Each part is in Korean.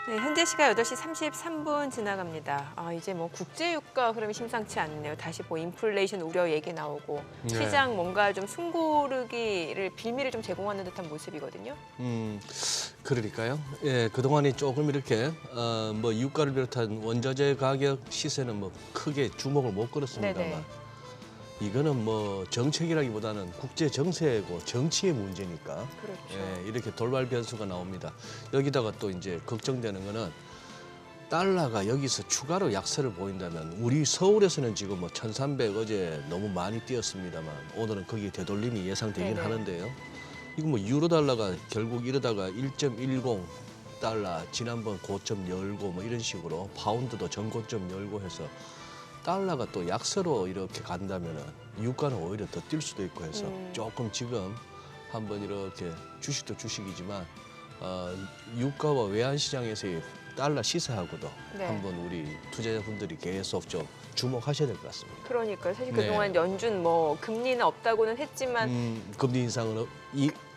네, 현재 시각 8시 33분 지나갑니다. 이제 뭐 국제유가 흐름이 심상치 않네요. 다시 뭐 인플레이션 우려 얘기 나오고 네. 시장 뭔가 좀 숨고르기를 빌미를 좀 제공하는 듯한 모습이거든요. 그러니까요. 예, 그동안이 조금 이렇게 뭐 유가를 비롯한 원자재 가격 시세는 뭐 크게 주목을 못 끌었습니다만 네네. 이거는 뭐 정책이라기보다는 국제 정세고 정치의 문제니까 그렇죠. 예, 이렇게 돌발 변수가 나옵니다. 여기다가 또 이제 걱정되는 거는 달러가 여기서 추가로 약세를 보인다면 우리 서울에서는 지금 뭐 1,300 어제 너무 많이 뛰었습니다만 오늘은 거기에 되돌림이 예상되긴 네네. 하는데요. 이거 뭐 유로 달러가 결국 이러다가 1.10 달러 지난번 고점 열고 뭐 이런 식으로 파운드도 전고점 열고 해서 달러가 또 약세로 이렇게 간다면은 유가는 오히려 더 뛸 수도 있고 해서 조금 지금 한번 이렇게 주식도 주식이지만 유가와 외환 시장에서의 달러 시세하고도 네. 한번 우리 투자자분들이 계속 좀 주목하셔야 될 것 같습니다. 그러니까요. 사실 네. 그동안 연준 뭐 금리는 없다고는 했지만 금리 인상은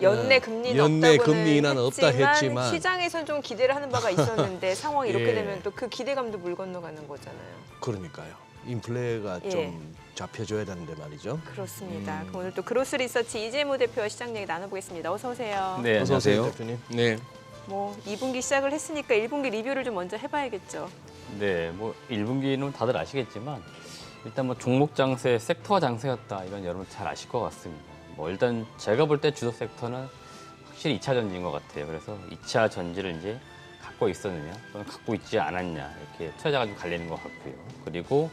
연내 금리는 연내 없다고는 금리 인하는 없다 했지만 시장에선 좀 기대를 하는 바가 있었는데 상황이 이렇게 예. 되면 또 그 기대감도 물 건너가는 거잖아요. 그러니까요. 인플레가 예. 좀 잡혀줘야 되는데 말이죠. 그렇습니다. 그럼 오늘 또 그로스 리서치 이재무 대표와 시장 얘기 나눠보겠습니다. 어서 오세요. 네, 어서 오세요, 안녕하세요. 대표님. 네. 뭐 2분기 시작을 했으니까 1분기 리뷰를 좀 먼저 해봐야겠죠. 네, 뭐 1분기는 다들 아시겠지만 일단 뭐 종목 장세, 섹터 장세였다. 이건 여러분 잘 아실 것 같습니다. 뭐 일단 제가 볼 때 주도 섹터는 확실히 2차 전지인 것 같아요. 그래서 2차 전지를 이제 갖고 있었느냐 또는 갖고 있지 않았냐 이렇게 투자자가 좀 갈리는 것 같고요. 그리고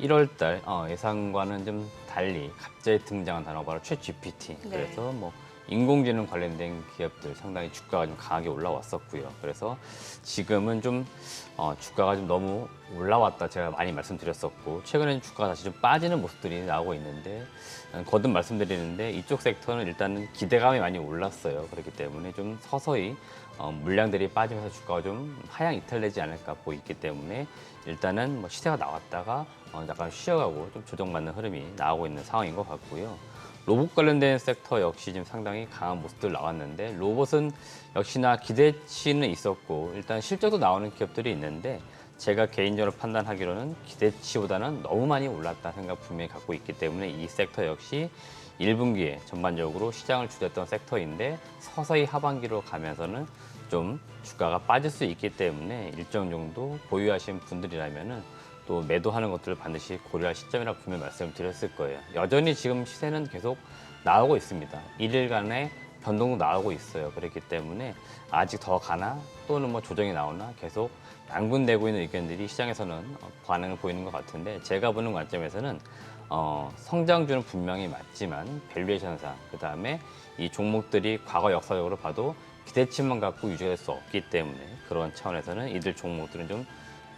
1월 달 예상과는 좀 달리 갑자기 등장한 단어가 바로 챗 GPT. 네. 그래서 뭐 인공지능 관련된 기업들 상당히 주가가 좀 강하게 올라왔었고요. 그래서 지금은 좀 주가가 좀 너무 올라왔다 제가 많이 말씀드렸었고 최근에는 주가가 다시 좀 빠지는 모습들이 나오고 있는데 거듭 말씀드리는데 이쪽 섹터는 일단은 기대감이 많이 올랐어요. 그렇기 때문에 좀 서서히 물량들이 빠지면서 주가가 좀 하향 이탈되지 않을까 보이기 때문에 일단은 뭐 시세가 나왔다가 약간 쉬어가고 좀 조정받는 흐름이 나오고 있는 상황인 것 같고요. 로봇 관련된 섹터 역시 지금 상당히 강한 모습들 나왔는데 로봇은 역시나 기대치는 있었고 일단 실적도 나오는 기업들이 있는데 제가 개인적으로 판단하기로는 기대치보다는 너무 많이 올랐다는 생각 분명히 갖고 있기 때문에 이 섹터 역시 1분기에 전반적으로 시장을 주도했던 섹터인데 서서히 하반기로 가면서는 좀 주가가 빠질 수 있기 때문에 일정 정도 보유하신 분들이라면은 또 매도하는 것들을 반드시 고려할 시점이라고 분명히 말씀을 드렸을 거예요. 여전히 지금 시세는 계속 나오고 있습니다. 1일간의 변동도 나오고 있어요. 그렇기 때문에 아직 더 가나 또는 뭐 조정이 나오나 계속 양분되고 있는 의견들이 시장에서는 반응을 보이는 것 같은데 제가 보는 관점에서는 성장주는 분명히 맞지만 밸류에이션상 그다음에 이 종목들이 과거 역사적으로 봐도 기대치만 갖고 유지될 수 없기 때문에 그런 차원에서는 이들 종목들은 좀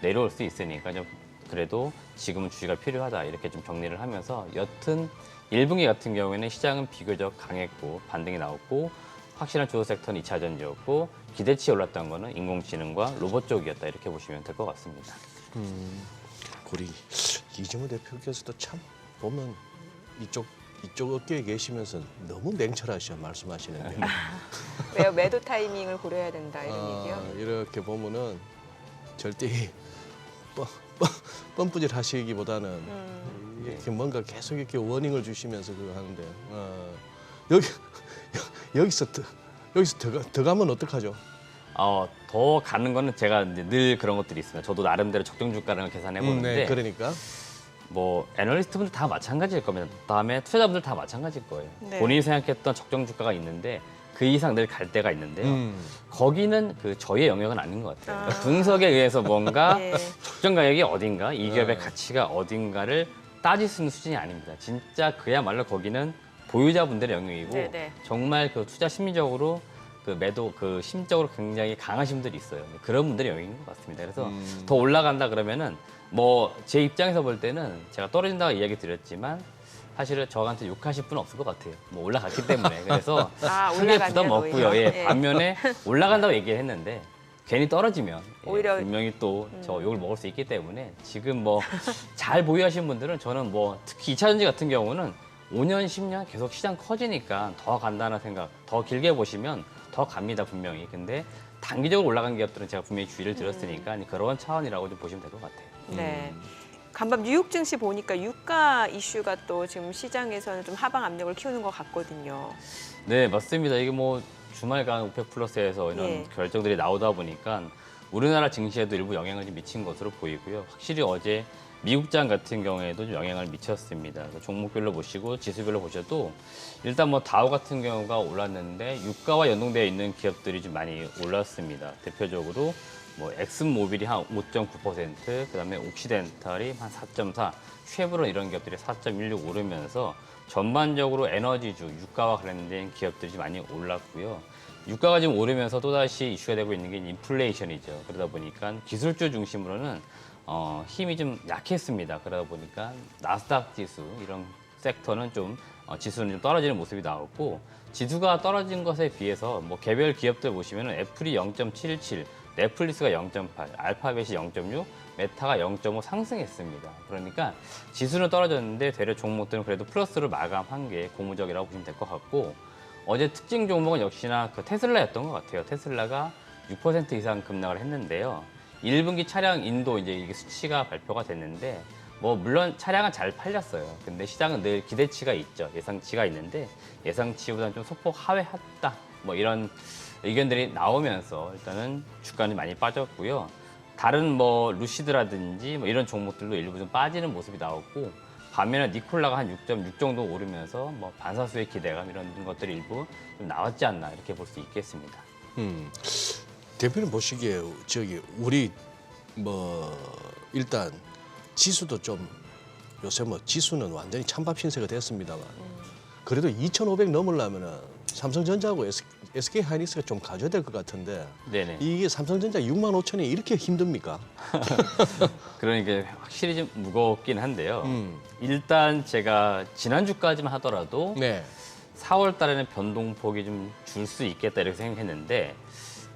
내려올 수 있으니까 좀 그래도 지금은 주의가 필요하다 이렇게 좀 정리를 하면서 여튼 1분기 같은 경우에는 시장은 비교적 강했고 반등이 나왔고 확실한 주도 섹터는 2차 전지였고 기대치 올랐던 거는 인공지능과 로봇 쪽이었다 이렇게 보시면 될 것 같습니다. 우리 이재무 대표께서도 참 보면 이쪽 업계에 계시면서 너무 냉철하셔 말씀하시는데 왜요? 매도 타이밍을 고려해야 된다 이런 얘기요? 이렇게 보면은 절대 뻔뿌질 하시기보다는 이렇게 뭔가 계속 이렇게 워닝을 주시면서 그거 하는데 여기서 더 가면 어떡하죠? 더 가는 거는 제가 이제 늘 그런 것들이 있습니다. 저도 나름대로 적정 주가를 계산해 보는데 네, 그러니까 뭐 애널리스트분들 다 마찬가지일 겁니다. 그다음에 투자자분들 다 마찬가지일 거예요. 네. 본인이 생각했던 적정 주가가 있는데 그 이상 늘 갈 때가 있는데요. 거기는 그 저희의 영역은 아닌 것 같아요. 그러니까 분석에 의해서 뭔가 네. 적정 가격이 어딘가, 이 기업의 가치가 어딘가를 따질 수 있는 수준이 아닙니다. 진짜 그야말로 거기는 보유자분들의 영역이고 네네. 정말 그 투자 심리적으로 그 매도 그 심적으로 굉장히 강하신 분들이 있어요. 그런 분들의 영역인 것 같습니다. 그래서 더 올라간다 그러면은 뭐 제 입장에서 볼 때는 제가 떨어진다고 이야기 드렸지만 사실은 저한테 욕하실 분은 없을 것 같아요. 뭐 올라갔기 때문에. 그래서 크게 부담 올라가면 없고요. 오히려. 예, 반면에 올라간다고 얘기를 했는데 괜히 떨어지면 오히려 분명히 또 저 욕을 먹을 수 있기 때문에 지금 뭐 잘 보유하신 분들은 저는 뭐 특히 2차 전지 같은 경우는 5년, 10년 계속 시장 커지니까 더 간다는 생각, 더 길게 보시면 더 갑니다, 분명히. 근데 단기적으로 올라간 기업들은 제가 분명히 주의를 드렸으니까 그런 차원이라고 좀 보시면 될 것 같아요. 네. 간밤 뉴욕 증시 보니까 유가 이슈가 또 지금 시장에서는 좀 하방 압력을 키우는 것 같거든요. 네, 맞습니다. 이게 뭐 주말간 오펙 플러스에서 이런 예. 결정들이 나오다 보니까 우리나라 증시에도 일부 영향을 좀 미친 것으로 보이고요. 확실히 어제 미국장 같은 경우에도 좀 영향을 미쳤습니다. 그래서 종목별로 보시고 지수별로 보셔도 일단 뭐 다우 같은 경우가 올랐는데 유가와 연동되어 있는 기업들이 좀 많이 올랐습니다. 대표적으로 뭐 엑슨모빌이 한 5.9%, 그다음에 옥시덴탈이 한 4.4, 쉐브론 이런 기업들이 4.16 오르면서 전반적으로 에너지주, 유가와 관련된 기업들이 좀 많이 올랐고요. 유가가 지금 오르면서 또다시 이슈가 되고 있는 게 인플레이션이죠. 그러다 보니까 기술주 중심으로는 힘이 좀 약했습니다. 그러다 보니까 나스닥 지수 이런 섹터는 좀 지수는 좀 떨어지는 모습이 나왔고 지수가 떨어진 것에 비해서 뭐 개별 기업들 보시면 애플이 0.77, 넷플릭스가 0.8, 알파벳이 0.6, 메타가 0.5 상승했습니다. 그러니까 지수는 떨어졌는데 되려 종목들은 그래도 플러스로 마감한 게 고무적이라고 보시면 될 것 같고 어제 특징 종목은 역시나 그 테슬라였던 것 같아요. 테슬라가 6% 이상 급락을 했는데요. 1분기 차량 인도 이제 이게 수치가 발표가 됐는데 뭐 물론 차량은 잘 팔렸어요. 근데 시장은 늘 기대치가 있죠. 예상치가 있는데 예상치보다는 좀 소폭 하회했다. 뭐 이런 의견들이 나오면서 일단은 주가는 많이 빠졌고요. 다른 뭐 루시드라든지 뭐 이런 종목들도 일부 좀 빠지는 모습이 나왔고 반면에 니콜라가 한 6.6 정도 오르면서 뭐 반사수의 기대감 이런 것들이 일부 좀 나왔지 않나 이렇게 볼 수 있겠습니다. 대표님 보시기에 저기 우리 뭐 일단 지수도 좀 요새 뭐 지수는 완전히 찬밥 신세가 됐습니다만 그래도 2,500 넘으려면은 삼성전자하고 SK 하이닉스가 좀 가져야 될 것 같은데 네네. 이게 삼성전자 6만 5천이 이렇게 힘듭니까? 그러니까 확실히 좀 무겁긴 한데요. 일단 제가 지난주까지만 하더라도 네. 4월 달에는 변동폭이 좀 줄 수 있겠다 이렇게 생각했는데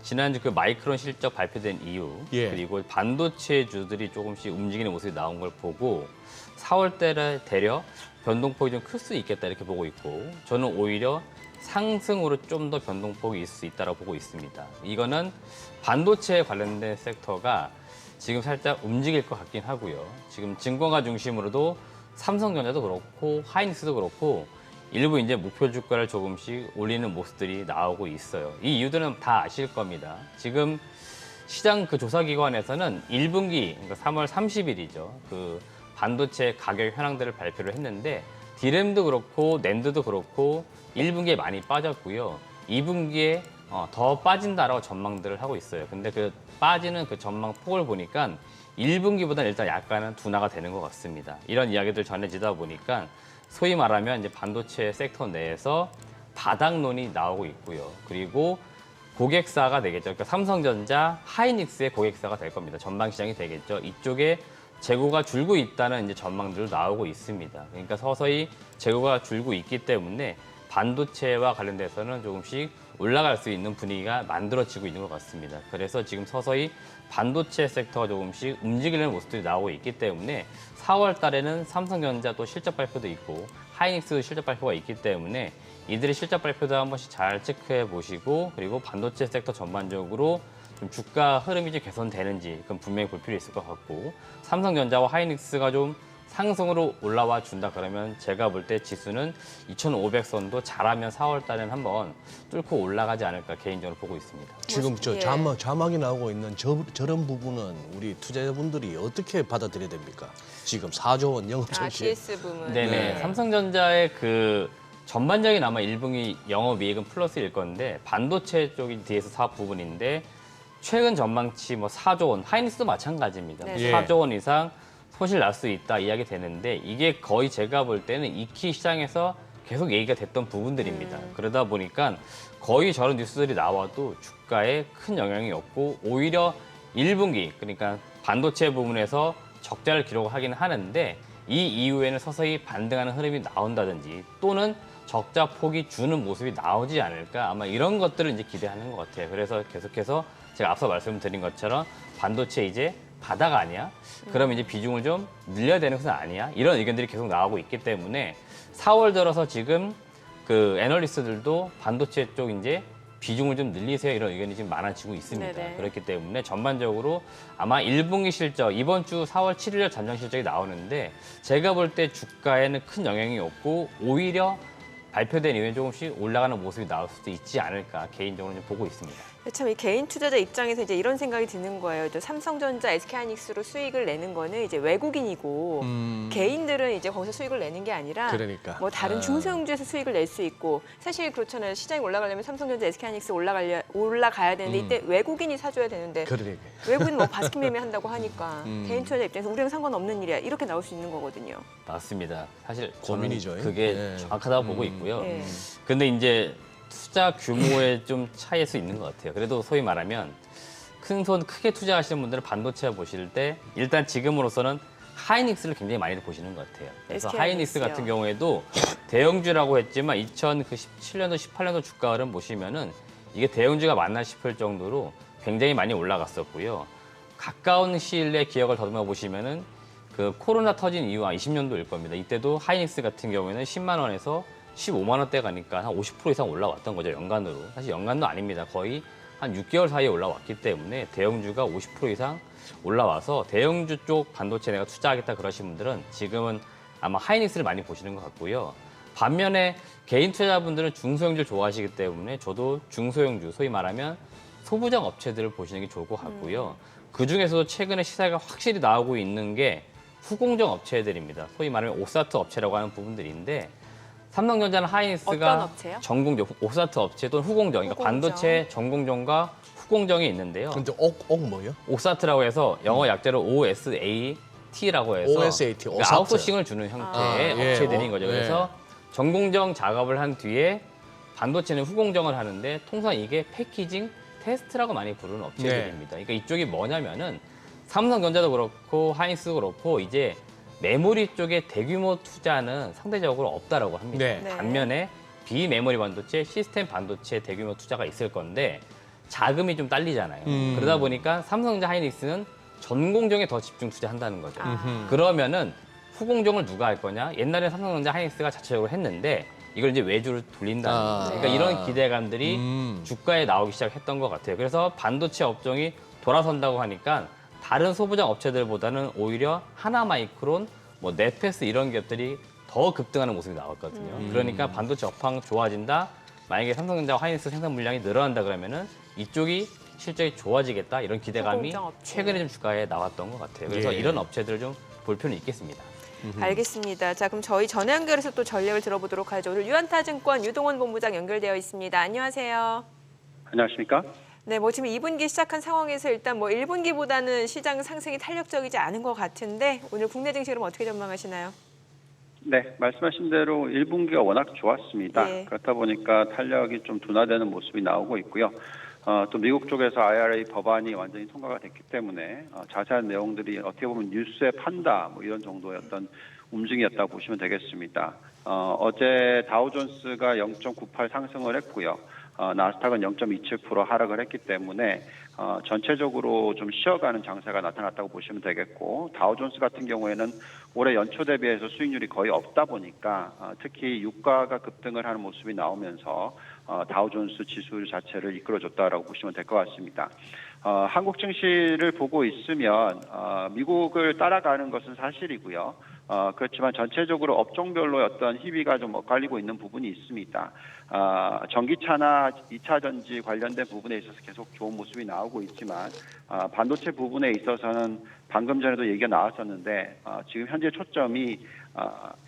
지난주 그 마이크론 실적 발표된 이후 예. 그리고 반도체주들이 조금씩 움직이는 모습이 나온 걸 보고 4월 달에 되려 변동폭이 좀 클 수 있겠다 이렇게 보고 있고 저는 오히려 상승으로 좀 더 변동폭이 있을 수 있다고 보고 있습니다. 이거는 반도체에 관련된 섹터가 지금 살짝 움직일 것 같긴 하고요. 지금 증권가 중심으로도 삼성전자도 그렇고 하이닉스도 그렇고 일부 이제 목표 주가를 조금씩 올리는 모습들이 나오고 있어요. 이 이유들은 다 아실 겁니다. 지금 시장 그 조사기관에서는 1분기, 그러니까 3월 30일이죠. 그 반도체 가격 현황들을 발표를 했는데 디램도 그렇고 낸드도 그렇고 1분기에 많이 빠졌고요. 2분기에 더 빠진다라고 전망들을 하고 있어요. 근데 그 빠지는 그 전망 폭을 보니까 1분기보다는 일단 약간은 둔화가 되는 것 같습니다. 이런 이야기들 전해지다 보니까 소위 말하면 이제 반도체 섹터 내에서 바닥론이 나오고 있고요. 그리고 고객사가 되겠죠. 그러니까 삼성전자, 하이닉스의 고객사가 될 겁니다. 전방 시장이 되겠죠. 이쪽에 재고가 줄고 있다는 이제 전망들도 나오고 있습니다. 그러니까 서서히 재고가 줄고 있기 때문에 반도체와 관련돼서는 조금씩 올라갈 수 있는 분위기가 만들어지고 있는 것 같습니다. 그래서 지금 서서히 반도체 섹터가 조금씩 움직이는 모습들이 나오고 있기 때문에 4월 달에는 삼성전자 또 실적 발표도 있고 하이닉스 실적 발표가 있기 때문에 이들의 실적 발표도 한 번씩 잘 체크해 보시고 그리고 반도체 섹터 전반적으로 좀 주가 흐름이 좀 개선되는지 그건 분명히 볼 필요 있을 것 같고 삼성전자와 하이닉스가 좀 상승으로 올라와 준다 그러면 제가 볼 때 지수는 2,500선도 잘하면 4월 달에는 한번 뚫고 올라가지 않을까 개인적으로 보고 있습니다. 지금 저 예. 자막이 나오고 있는 저런 부분은 우리 투자자분들이 어떻게 받아들여야 됩니까? 지금 4조 원 영업 정책. CS 부문. 네네. 네. 삼성전자의 그 전반적인 아마 1분기 영업이익은 플러스일 건데 반도체 쪽이 뒤에서 사업 부분인데 최근 전망치 뭐 4조 원, 하이닉스도 마찬가지입니다. 네. 예. 4조 원 이상 손실 날 수 있다 이야기 되는데 이게 거의 제가 볼 때는 익히 시장에서 계속 얘기가 됐던 부분들입니다. 그러다 보니까 거의 저런 뉴스들이 나와도 주가에 큰 영향이 없고 오히려 1분기 그러니까 반도체 부분에서 적자를 기록하기는 하는데 이 이후에는 서서히 반등하는 흐름이 나온다든지 또는 적자 폭이 주는 모습이 나오지 않을까 아마 이런 것들을 이제 기대하는 것 같아요. 그래서 계속해서 제가 앞서 말씀드린 것처럼 반도체 이제 바닥 아니야? 그럼 이제 비중을 좀 늘려야 되는 것은 아니야? 이런 의견들이 계속 나오고 있기 때문에 4월 들어서 지금 그 애널리스트들도 반도체 쪽 이제 비중을 좀 늘리세요 이런 의견이 지금 많아지고 있습니다. 네네. 그렇기 때문에 전반적으로 아마 1분기 실적 이번 주 4월 7일에 전장 실적이 나오는데 제가 볼 때 주가에는 큰 영향이 없고 오히려 발표된 이후에 조금씩 올라가는 모습이 나올 수도 있지 않을까 개인적으로 좀 보고 있습니다. 참 이 개인 투자자 입장에서 이제 이런 생각이 드는 거예요. 이제 삼성전자, SK하이닉스로 수익을 내는 거는 이제 외국인이고 개인들은 이제 거기서 수익을 내는 게 아니라 그러니까. 뭐 다른 중소형주에서 수익을 낼 수 있고 사실 그렇잖아요. 시장이 올라가려면 삼성전자, SK하이닉스 올라가야 되는데 이때 외국인이 사줘야 되는데 그러니까. 외국인 뭐 바스켓 매매 한다고 하니까 개인 투자자 입장에서 우리랑 상관없는 일이야 이렇게 나올 수 있는 거거든요. 맞습니다. 사실 고민이죠. 저는 그게 네. 정확하다고 보고 있고요. 네. 근데 이제 투자 규모에 좀 차이일 수 있는 것 같아요. 그래도 소위 말하면 큰 손 크게 투자하시는 분들은 반도체 보실 때 일단 지금으로서는 하이닉스를 굉장히 많이 보시는 것 같아요. 그래서 SK 하이닉스 하이닉스요. 같은 경우에도 대형주라고 했지만 2017년도, 18년도 주가 흐름 보시면은 이게 대형주가 맞나 싶을 정도로 굉장히 많이 올라갔었고요. 가까운 시일 내 기억을 더듬어 보시면은 그 코로나 터진 이후 20년도일 겁니다. 이때도 하이닉스 같은 경우에는 10만 원에서 15만 원대 가니까 한 50% 이상 올라왔던 거죠, 연간으로. 사실 연간도 아닙니다. 거의 한 6개월 사이에 올라왔기 때문에 대형주가 50% 이상 올라와서 대형주 쪽 반도체 내가 투자하겠다 그러신 분들은 지금은 아마 하이닉스를 많이 보시는 것 같고요. 반면에 개인 투자자분들은 중소형주를 좋아하시기 때문에 저도 중소형주, 소위 말하면 소부장 업체들을 보시는 게 좋을 것 같고요. 그중에서도 최근에 시세가 확실히 나오고 있는 게 후공정 업체들입니다. 소위 말하면 옥사트 업체라고 하는 부분들인데 삼성전자는 어떤 하이닉스가 업체요? 전공정, 옥사트 업체 또는 후공정, 그러니까 후공정. 반도체 전공정과 후공정이 있는데요. 근데 옥 뭐요? 옥사트라고 해서 영어 약자로 OSAT라고 해서 OSAT, 그러니까 오사트. 아웃소싱을 주는 형태의 예. 업체들인 거죠. 예. 그래서 전공정 작업을 한 뒤에 반도체는 후공정을 하는데 통상 이게 패키징, 테스트라고 많이 부르는 업체들입니다. 그러니까 이쪽이 뭐냐면은 삼성전자도 그렇고 하이닉스도 그렇고 이제 메모리 쪽에 대규모 투자는 상대적으로 없다라고 합니다. 네. 네. 반면에 비메모리 반도체, 시스템 반도체 대규모 투자가 있을 건데 자금이 좀 딸리잖아요. 그러다 보니까 삼성전자 하이닉스는 전공정에 더 집중 투자한다는 거죠. 그러면은 후공정을 누가 할 거냐? 옛날에 삼성전자 하이닉스가 자체적으로 했는데 이걸 이제 외주를 돌린다는 아. 거죠. 그러니까 이런 기대감들이 주가에 나오기 시작했던 것 같아요. 그래서 반도체 업종이 돌아선다고 하니까 다른 소부장 업체들보다는 오히려 하나마이크론, 뭐 네페스 이런 기업들이 더 급등하는 모습이 나왔거든요. 그러니까 반도체 업황 좋아진다. 만약에 삼성전자 하이닉스 생산 물량이 늘어난다 그러면은 이쪽이 실적이 좋아지겠다 이런 기대감이 소부장 업체. 최근에 좀 주가에 나왔던 것 같아요. 그래서 예. 이런 업체들을 좀 볼 필요는 있겠습니다. 알겠습니다. 자, 그럼 저희 전화 연결해서 또 전략을 들어보도록 하죠. 오늘 유한타증권 유동원 본부장 연결되어 있습니다. 안녕하세요. 안녕하십니까? 네, 뭐 지금 2분기 시작한 상황에서 일단 뭐 1분기보다는 시장 상승이 탄력적이지 않은 것 같은데 오늘 국내 증시 그럼 어떻게 전망하시나요? 네, 말씀하신 대로 1분기가 워낙 좋았습니다. 네. 그렇다 보니까 탄력이 좀 둔화되는 모습이 나오고 있고요. 또 미국 쪽에서 IRA 법안이 완전히 통과가 됐기 때문에 자세한 내용들이 어떻게 보면 뉴스에 판다 뭐 이런 정도의 어떤 움직임이었다고 보시면 되겠습니다. 어제 다우존스가 0.98 상승을 했고요. 나스닥은 0.27% 하락을 했기 때문에 전체적으로 좀 쉬어가는 장세가 나타났다고 보시면 되겠고 다우존스 같은 경우에는 올해 연초 대비해서 수익률이 거의 없다 보니까 특히 유가가 급등을 하는 모습이 나오면서 다우존스 지수 자체를 이끌어줬다라고 보시면 될 것 같습니다. 한국 증시를 보고 있으면 미국을 따라가는 것은 사실이고요. 그렇지만 전체적으로 업종별로 어떤 희비가 좀 엇갈리고 있는 부분이 있습니다. 전기차나 2차 전지 관련된 부분에 있어서 계속 좋은 모습이 나오고 있지만 반도체 부분에 있어서는 방금 전에도 얘기가 나왔었는데 지금 현재 초점이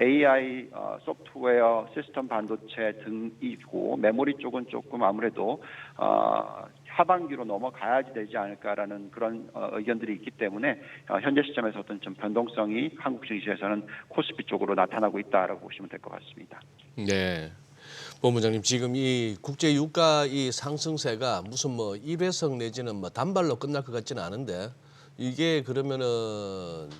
AI 소프트웨어 시스템 반도체 등이고 메모리 쪽은 조금 아무래도 하반기로 넘어가야지 되지 않을까라는 그런 의견들이 있기 때문에 현재 시점에서 어떤 좀 변동성이 한국 증시에서는 코스피 쪽으로 나타나고 있다라고 보시면 될 것 같습니다. 네. 본부장님 지금 이 국제 유가 이 상승세가 무슨 뭐 일회성 내지는 뭐 단발로 끝날 것 같지는 않은데 이게 그러면은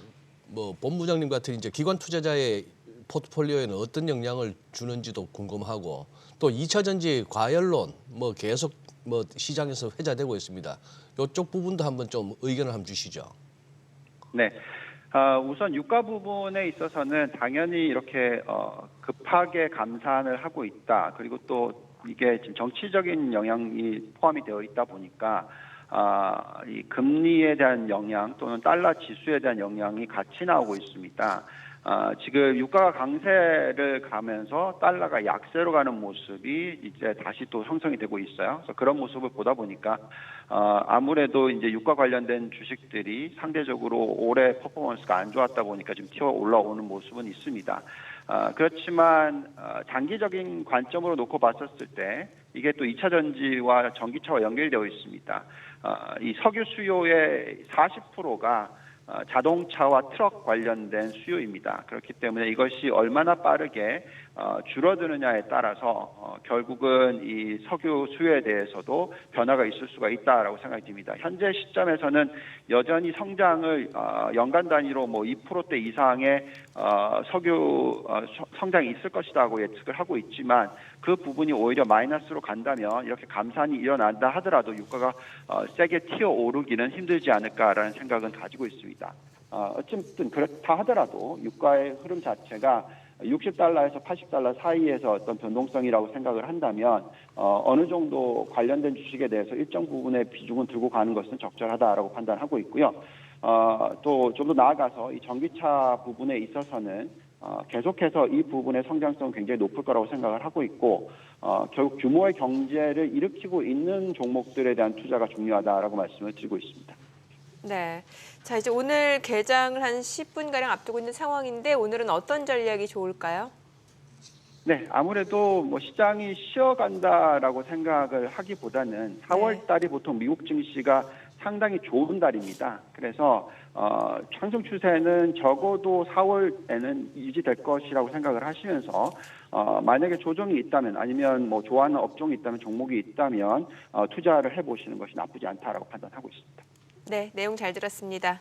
뭐 본부장님 같은 이제 기관 투자자의 포트폴리오에는 어떤 영향을 주는지도 궁금하고 또 2차 전지 과열론 뭐 계속 뭐 시장에서 회자되고 있습니다. 이쪽 부분도 한번 좀 의견을 한번 주시죠. 네. 우선 유가 부분에 있어서는 당연히 이렇게 급하게 감산을 하고 있다. 그리고 또 이게 지금 정치적인 영향이 포함이 되어 있다 보니까 이 금리에 대한 영향 또는 달러 지수에 대한 영향이 같이 나오고 있습니다. 지금 유가가 강세를 가면서 달러가 약세로 가는 모습이 이제 다시 또 형성이 되고 있어요. 그래서 그런 모습을 보다 보니까 아무래도 이제 유가 관련된 주식들이 상대적으로 올해 퍼포먼스가 안 좋았다 보니까 지금 튀어 올라오는 모습은 있습니다. 그렇지만 장기적인 관점으로 놓고 봤었을 때 이게 또 2차 전지와 전기차와 연결되어 있습니다. 이 석유 수요의 40%가 자동차와 트럭 관련된 수요입니다. 그렇기 때문에 이것이 얼마나 빠르게 줄어드느냐에 따라서 결국은 이 석유 수요에 대해서도 변화가 있을 수가 있다라고 생각이 듭니다. 현재 시점에서는 여전히 성장을 연간 단위로 뭐 2%대 이상의 석유 성장이 있을 것이라고 예측을 하고 있지만 그 부분이 오히려 마이너스로 간다면 이렇게 감산이 일어난다 하더라도 유가가 세게 튀어 오르기는 힘들지 않을까라는 생각은 가지고 있습니다. 어쨌든 그렇다 하더라도 유가의 흐름 자체가 60달러에서 80달러 사이에서 어떤 변동성이라고 생각을 한다면 어느 정도 관련된 주식에 대해서 일정 부분의 비중은 들고 가는 것은 적절하다라고 판단하고 있고요. 또 좀 더 나아가서 이 전기차 부분에 있어서는 계속해서 이 부분의 성장성은 굉장히 높을 거라고 생각을 하고 있고 결국 규모의 경제를 일으키고 있는 종목들에 대한 투자가 중요하다라고 말씀을 드리고 있습니다. 네. 자, 이제 오늘 개장을 한 10분가량 앞두고 있는 상황인데 오늘은 어떤 전략이 좋을까요? 네, 아무래도 뭐 시장이 쉬어간다라고 생각을 하기보다는 4월 달이 보통 미국 증시가 상당히 좋은 달입니다. 그래서 상승 추세는 적어도 4월에는 유지될 것이라고 생각을 하시면서 만약에 조정이 있다면 아니면 뭐 좋아하는 업종이 있다면 종목이 있다면 투자를 해보시는 것이 나쁘지 않다라고 판단하고 있습니다. 네, 내용 잘 들었습니다.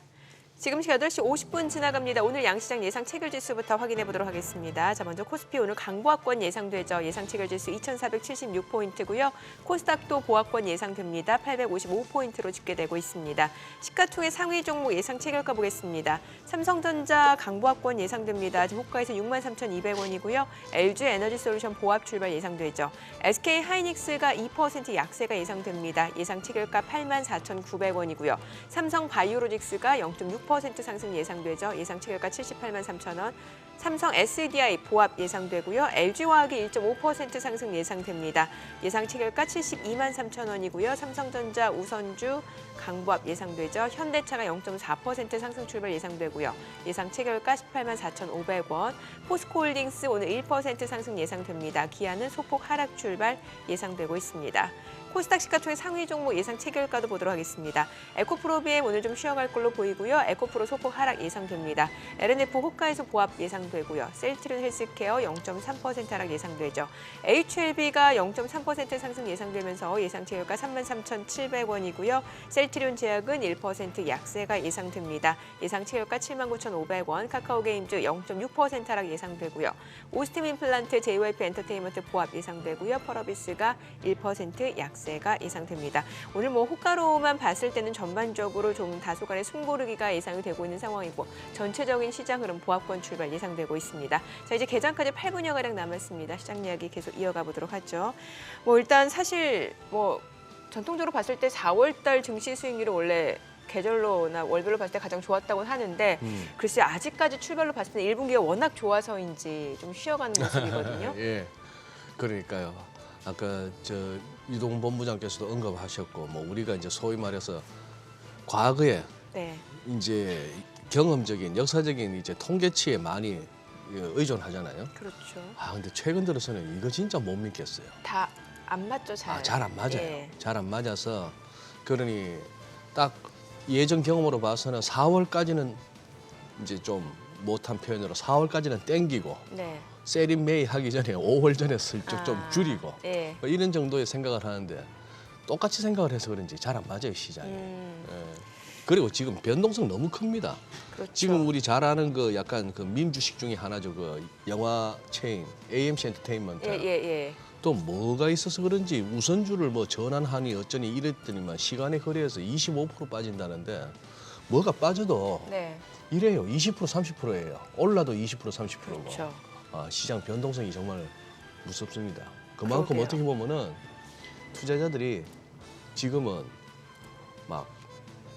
지금 시각 8시 50분 지나갑니다. 오늘 양시장 예상 체결지수부터 확인해 보도록 하겠습니다. 자, 먼저 코스피 오늘 강보합권 예상되죠. 예상 체결지수 2,476포인트고요. 코스닥도 보합권 예상됩니다. 855포인트로 집계되고 있습니다. 시가총액 상위 종목 예상 체결가 보겠습니다. 삼성전자 강보합권 예상됩니다. 지금 호가에서 63,200원이고요. LG에너지솔루션 보합 출발 예상되죠. SK하이닉스가 2% 약세가 예상됩니다. 예상 체결가 84,900원이고요. 삼성바이오로직스가 0.6% 상승 예상되죠. 예상 체결가 78만 3천 원. 삼성 SDI 보합 예상되고요. LG화학이 1.5% 상승 예상됩니다. 예상 체결가 72만 3천 원이고요. 삼성전자 우선주 강보합 예상되죠. 현대차가 0.4% 상승 출발 예상되고요. 예상 체결가 18만 4,500원. 포스코홀딩스 오늘 1% 상승 예상됩니다. 기아는 소폭 하락 출발 예상되고 있습니다. 코스닥 시가총액 상위 종목 예상 체결가도 보도록 하겠습니다. 에코프로비엠 오늘 좀 쉬어갈 걸로 보이고요. 에코프로 소폭 하락 예상됩니다. LNF 호가에서 보합 예상되고요. 셀트리온 헬스케어 0.3% 하락 예상되죠. HLB가 0.3% 상승 예상되면서 예상 체결가 33,700원이고요. 셀트리온 제약은 1% 약세가 예상됩니다. 예상 체결가 79,500원. 카카오게임즈 0.6% 하락 예상되고요. 오스템 임플란트, JYP 엔터테인먼트 보합 예상되고요. 펄어비스가 1% 약세가 예상됩니다. 오늘 뭐 호가로만 봤을 때는 전반적으로 좀 다소간의 숨고르기가 예상이 되고 있는 상황이고 전체적인 시장 흐름 보합권 출발 예상되고 있습니다. 자, 이제 개장까지 8분여가량 남았습니다. 시장 이야기 계속 이어가 보도록 하죠. 뭐 일단 사실 뭐 전통적으로 봤을 때 4월달 증시 수익률은 원래 계절로나 월별로 봤을 때 가장 좋았다고 하는데 글쎄 아직까지 출발로 봤을 때 1분기가 워낙 좋아서인지 좀 쉬어가는 모습이거든요. 예, 그러니까요. 아까 유동 본부장께서도 언급하셨고, 뭐 우리가 이제 소위 말해서 과거에 이제 경험적인 역사적인 이제 통계치에 많이 의존하잖아요. 그렇죠. 근데 최근 들어서는 이거 진짜 못 믿겠어요. 다 안 맞죠, 잘. 잘 안 맞아요. 예. 잘 안 맞아서 그러니 딱 예전 경험으로 봐서는 4월까지는 이제 좀 못한 표현으로 4월까지는 땡기고 세린 메이 하기 전에 5월 전에 슬쩍 좀 줄이고 뭐 이런 정도의 생각을 하는데 똑같이 생각을 해서 그런지 잘 안 맞아요, 시장이. 그리고 지금 변동성 너무 큽니다. 그렇죠. 지금 우리 잘 아는 그 약간 그 밈 주식 중에 하나죠. 그 영화 체인 AMC 엔터테인먼트. 또 뭐가 있어서 그런지 우선주를 뭐 전환하니 어쩌니 이랬더니만 시간에 거래해서 25% 빠진다는데 뭐가 빠져도 이래요. 20% 30%예요. 올라도 20% 30%고. 그렇죠. 시장 변동성이 정말 무섭습니다. 그만큼 그러게요. 어떻게 보면은 투자자들이 지금은 막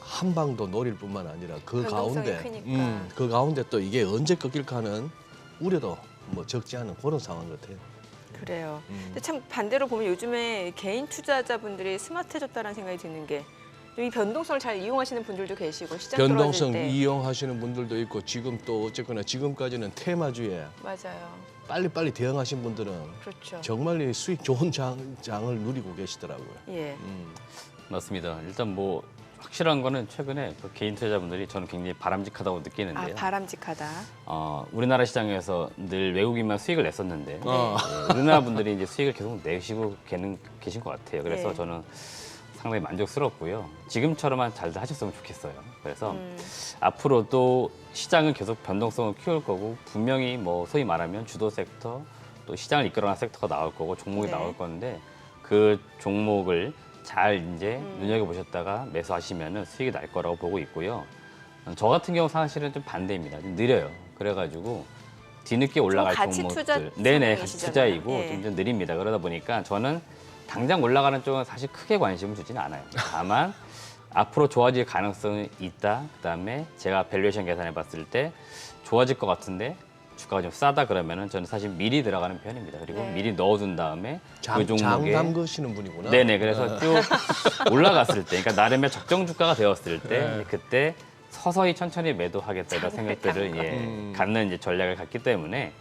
한 방도 노릴 뿐만 아니라 그 변동성이 가운데 크니까. 그 가운데 또 이게 언제 꺾일까 하는 우려도 뭐 적지 않은 그런 상황 같아요. 그래요. 근데 참 반대로 보면 요즘에 개인 투자자분들이 스마트해졌다는 생각이 드는 게 이 변동성을 잘 이용하시는 분들도 계시고 시장 변동성 떨어질 때 이용하시는 분들도 있고 지금 또 어쨌거나 지금까지는 테마주에 맞아요. 빨리빨리 대응하신 분들은 그렇죠. 정말 이 수익 좋은 장을 누리고 계시더라고요. 예. 맞습니다. 일단 뭐 확실한 거는 최근에 그 개인 투자자분들이 저는 굉장히 바람직하다고 아, 느끼는데요. 바람직하다. 우리나라 시장에서 늘 외국인만 수익을 냈었는데 어. 우리나라 분들이 이제 수익을 계속 내시고 계신 것 같아요. 그래서 네. 저는 상당히 만족스럽고요. 지금처럼만 잘 하셨으면 좋겠어요. 그래서 앞으로도 시장은 계속 변동성을 키울 거고 분명히 뭐 소위 말하면 주도 섹터 또 시장을 이끌어가는 섹터가 나올 거고 종목이 네. 나올 건데 그 종목을 잘 이제 눈여겨보셨다가 매수하시면 수익이 날 거라고 보고 있고요. 저 같은 경우 사실은 좀 반대입니다. 좀 느려요. 그래가지고 뒤늦게 올라갈 가치 투자 종목들, 네네, 같이 성향이시잖아요. 투자이고 예. 좀 느립니다. 그러다 보니까 저는 당장 올라가는 쪽은 사실 크게 관심을 주지는 않아요. 다만 앞으로 좋아질 가능성이 있다. 그다음에 제가 밸류에이션 계산해 봤을 때 좋아질 것 같은데 주가가 좀 싸다 그러면은 저는 사실 미리 들어가는 편입니다. 그리고 네. 미리 넣어둔 다음에 그 장 종목에 담그시는 분이구나. 네네, 그래서 쭉 올라갔을 때, 그러니까 나름의 적정 주가가 되었을 때 이제 그때 서서히 천천히 매도하겠다 이런 생각들을 갖는 이제 전략을 갖기 때문에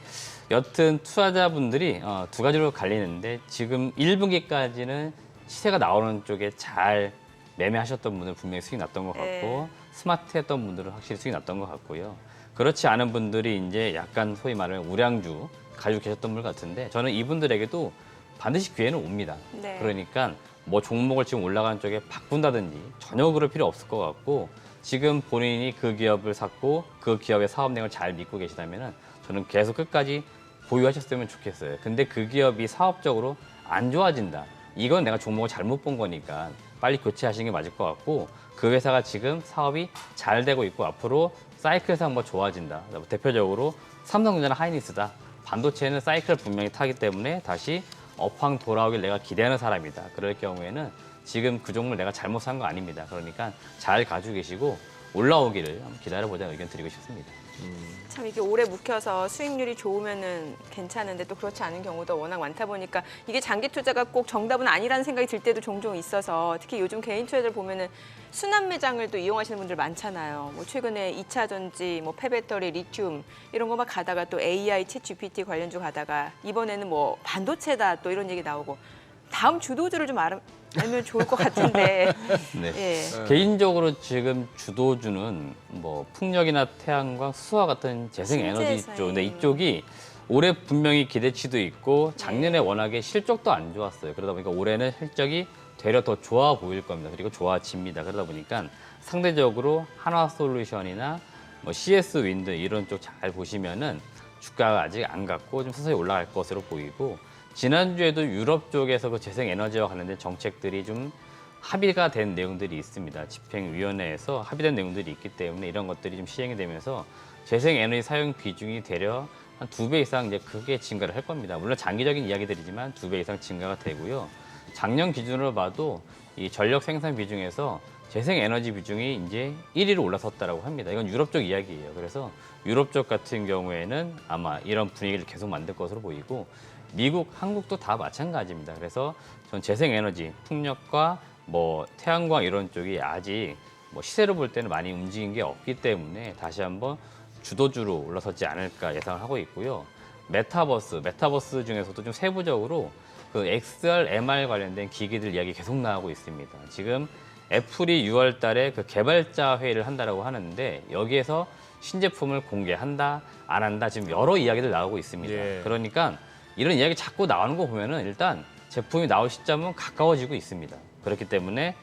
여튼 투자자분들이 두 가지로 갈리는데 지금 1분기까지는 시세가 나오는 쪽에 잘 매매하셨던 분들은 분명히 수익 났던 것 같고 네. 스마트했던 분들은 확실히 수익 났던 것 같고요. 그렇지 않은 분들이 이제 약간 소위 말하는 우량주 가지고 계셨던 분 같은데 저는 이분들에게도 반드시 기회는 옵니다. 네. 그러니까 뭐 종목을 지금 올라가는 쪽에 바꾼다든지 전혀 그럴 필요 없을 것 같고 지금 본인이 그 기업을 샀고 그 기업의 사업 내용을 잘 믿고 계시다면 저는 계속 끝까지 보유하셨으면 좋겠어요. 근데 그 기업이 사업적으로 안 좋아진다. 이건 내가 종목을 잘못 본 거니까 빨리 교체하시는 게 맞을 것 같고 그 회사가 지금 사업이 잘 되고 있고 앞으로 사이클상 뭐 좋아진다. 대표적으로 삼성전자나 하이닉스다. 반도체는 사이클을 분명히 타기 때문에 다시 업황 돌아오길 내가 기대하는 사람이다. 그럴 경우에는 지금 그 종목을 내가 잘못 산 거 아닙니다. 그러니까 잘 가지고 계시고 올라오기를 한번 기다려보자는 의견 드리고 싶습니다. 참 이게 오래 묵혀서 수익률이 좋으면은 괜찮은데 또 그렇지 않은 경우도 워낙 많다 보니까 이게 장기 투자가 꼭 정답은 아니라는 생각이 들 때도 종종 있어서 특히 요즘 개인 투자들 보면은 순환 매장을 또 이용하시는 분들 많잖아요. 뭐 최근에 2차 전지, 뭐 폐배터리, 리튬 이런 거 막 가다가 또 AI, 챗 GPT 관련주 가다가 이번에는 뭐 반도체다 또 이런 얘기 나오고 다음 주도주를 좀 알면 좋을 것 같은데. 네. 예. 개인적으로 지금 주도주는 뭐 풍력이나 태양광, 수소와 같은 재생 에너지 신재생. 쪽. 근데 이쪽이 올해 분명히 기대치도 있고 작년에 워낙에 실적도 안 좋았어요. 그러다 보니까 올해는 실적이 되려 더 좋아 보일 겁니다. 그리고 좋아집니다. 그러다 보니까 상대적으로 한화솔루션이나 뭐 CS 윈드 이런 쪽 잘 보시면은 주가가 아직 안 갔고 좀 서서히 올라갈 것으로 보이고 지난주에도 유럽 쪽에서 그 재생 에너지와 관련된 정책들이 좀 합의가 된 내용들이 있습니다. 집행위원회에서 합의된 내용들이 있기 때문에 이런 것들이 좀 시행이 되면서 재생 에너지 사용 비중이 대략 한 2배 이상 이제 크게 증가를 할 겁니다. 물론 장기적인 이야기들이지만 2배 이상 증가가 되고요. 작년 기준으로 봐도 이 전력 생산 비중에서 재생 에너지 비중이 이제 1위로 올라섰다라고 합니다. 이건 유럽 쪽 이야기예요. 그래서 유럽 쪽 같은 경우에는 아마 이런 분위기를 계속 만들 것으로 보이고 미국, 한국도 다 마찬가지입니다. 그래서 전 재생 에너지, 풍력과 뭐 태양광 이런 쪽이 아직 뭐 시세로 볼 때는 많이 움직인 게 없기 때문에 다시 한번 주도주로 올라서지 않을까 예상을 하고 있고요. 메타버스 중에서도 좀 세부적으로 그 XR, MR 관련된 기기들 이야기 계속 나오고 있습니다. 지금 애플이 6월 달에 그 개발자 회의를 한다라고 하는데 여기에서 신제품을 공개한다, 안 한다 지금 여러 이야기들 나오고 있습니다. 예. 그러니까 이런 이야기 자꾸 나오는 거 보면은 일단 제품이 나올 시점은 가까워지고 있습니다. 그렇기 때문에